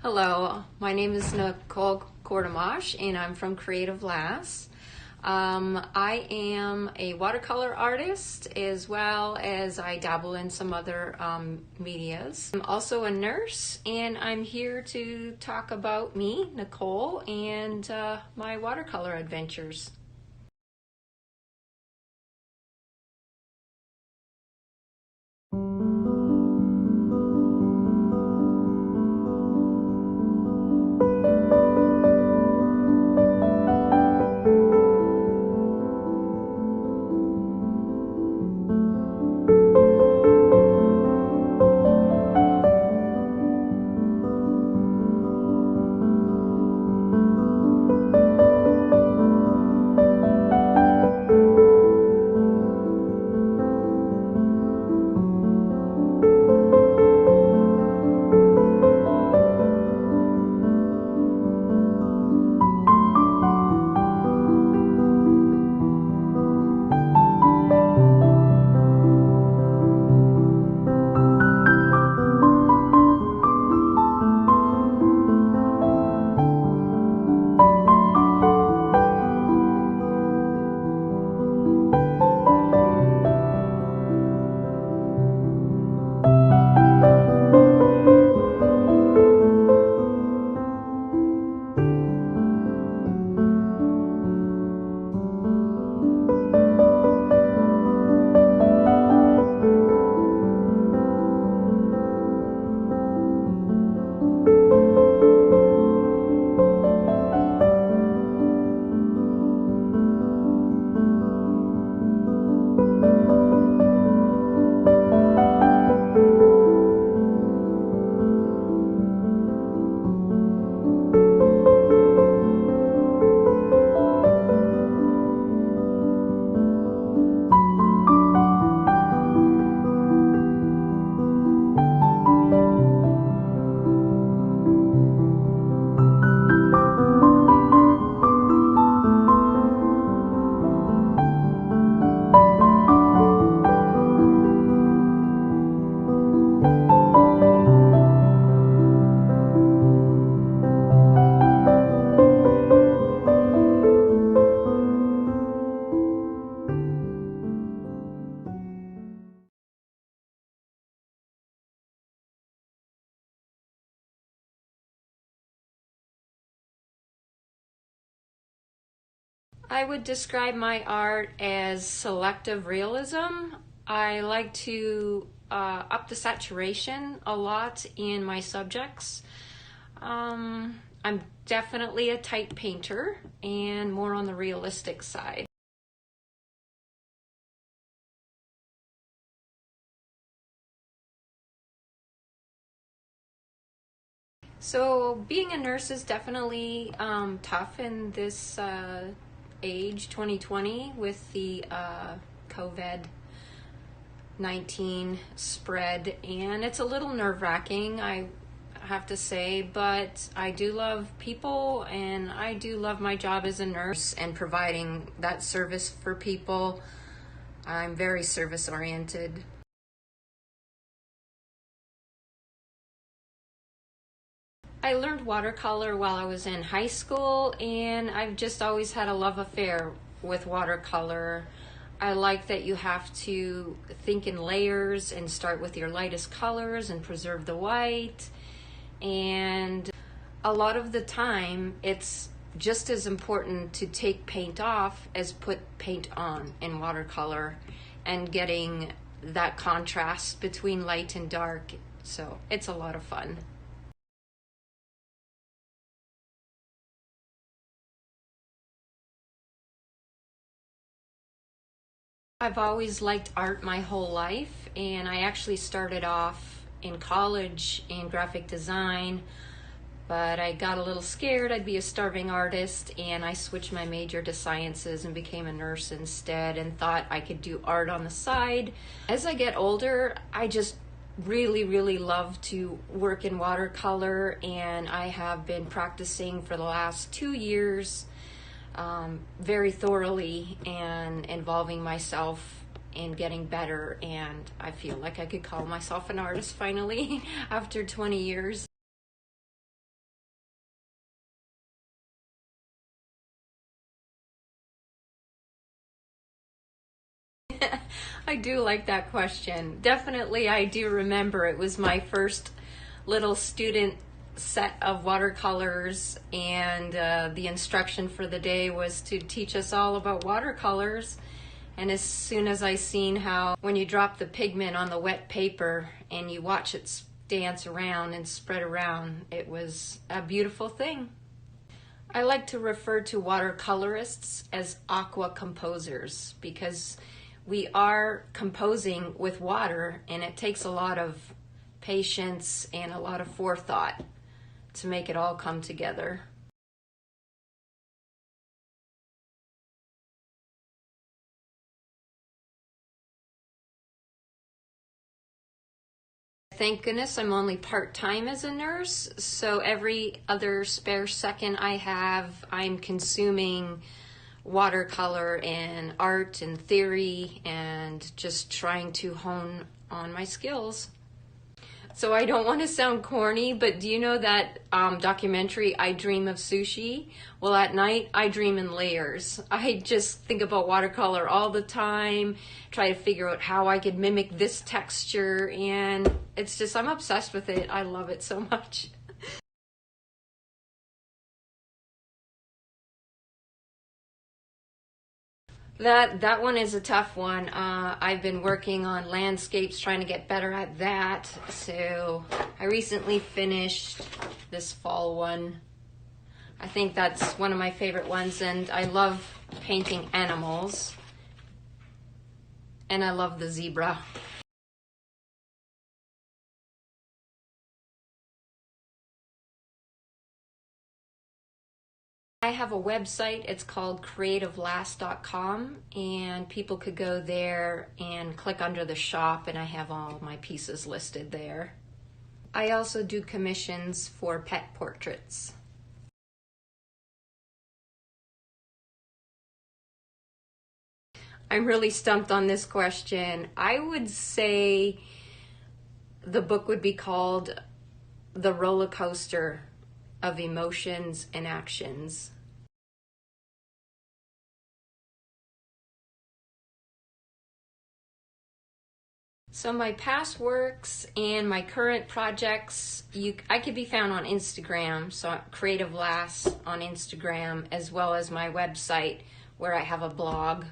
Hello, my name is Nicole Cordomash and I'm from Creative Lass. I am a watercolor artist as well as I dabble in some other medias. I'm also a nurse and I'm here to talk about me, Nicole, and my watercolor adventures. I would describe my art as selective realism. I like to up the saturation a lot in my subjects. I'm definitely a type painter and more on the realistic side. So being a nurse is definitely tough in this age, 2020, with the COVID-19 spread, and it's a little nerve-wracking, I have to say, but I do love people and I do love my job as a nurse and providing that service for people. I'm very service-oriented. I learned watercolor while I was in high school, and I've just always had a love affair with watercolor. I like that you have to think in layers and start with your lightest colors and preserve the white. And a lot of the time, it's just as important to take paint off as put paint on in watercolor and getting that contrast between light and dark. So it's a lot of fun. I've always liked art my whole life, and I actually started off in college in graphic design, but I got a little scared I'd be a starving artist, and I switched my major to sciences and became a nurse instead and thought I could do art on the side. As I get older, I just really love to work in watercolor, and I have been practicing for the last 2 years very thoroughly and involving myself in getting better, and I feel like I could call myself an artist finally after 20 years. I do like that question. Definitely, I do remember it was my first little student set of watercolors, and the instruction for the day was to teach us all about watercolors. And as soon as I seen how when you drop the pigment on the wet paper and you watch it dance around and spread around, it was a beautiful thing. I like to refer to watercolorists as aqua composers because we are composing with water, and it takes a lot of patience and a lot of forethought to make it all come together. Thank goodness I'm only part-time as a nurse, so every other spare second I have, I'm consuming watercolor and art and theory and just trying to hone on my skills. So I don't want to sound corny, but do you know that documentary, I Dream of Sushi? Well, at night, I dream in layers. I just think about watercolor all the time, try to figure out how I could mimic this texture, and it's just, I'm obsessed with it. I love it so much. That one is a tough one. I've been working on landscapes, trying to get better at that. So I recently finished this fall one. I think that's one of my favorite ones, and I love painting animals. And I love the zebra. I have a website, it's called creativelast.com, and people could go there and click under the shop, and I have all my pieces listed there. I also do commissions for pet portraits. I'm really stumped on this question. I would say the book would be called The Roller Coaster of Emotions and Actions. So my past works and my current projects, I could be found on Instagram, so Creative Last on Instagram, as well as my website where I have a blog.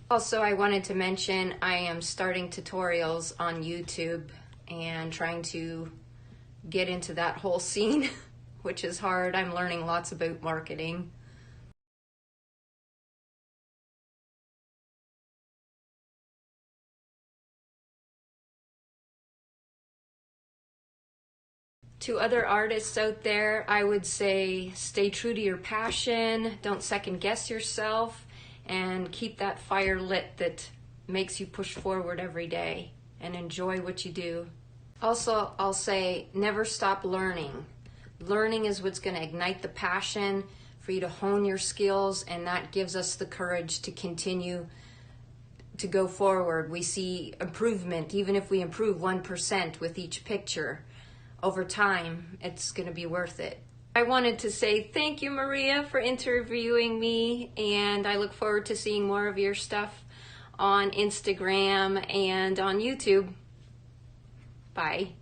Also, I wanted to mention I am starting tutorials on YouTube and trying to get into that whole scene, which is hard. I'm learning lots about marketing. To other artists out there, I would say stay true to your passion, don't second guess yourself, and keep that fire lit that makes you push forward every day and enjoy what you do. Also, I'll say never stop learning. Learning is what's going to ignite the passion for you to hone your skills, and that gives us the courage to continue to go forward. We see improvement, even if we improve 1% with each picture. Over time, it's going to be worth it. I wanted to say thank you, Maria, for interviewing me, and I look forward to seeing more of your stuff on Instagram and on YouTube. Bye.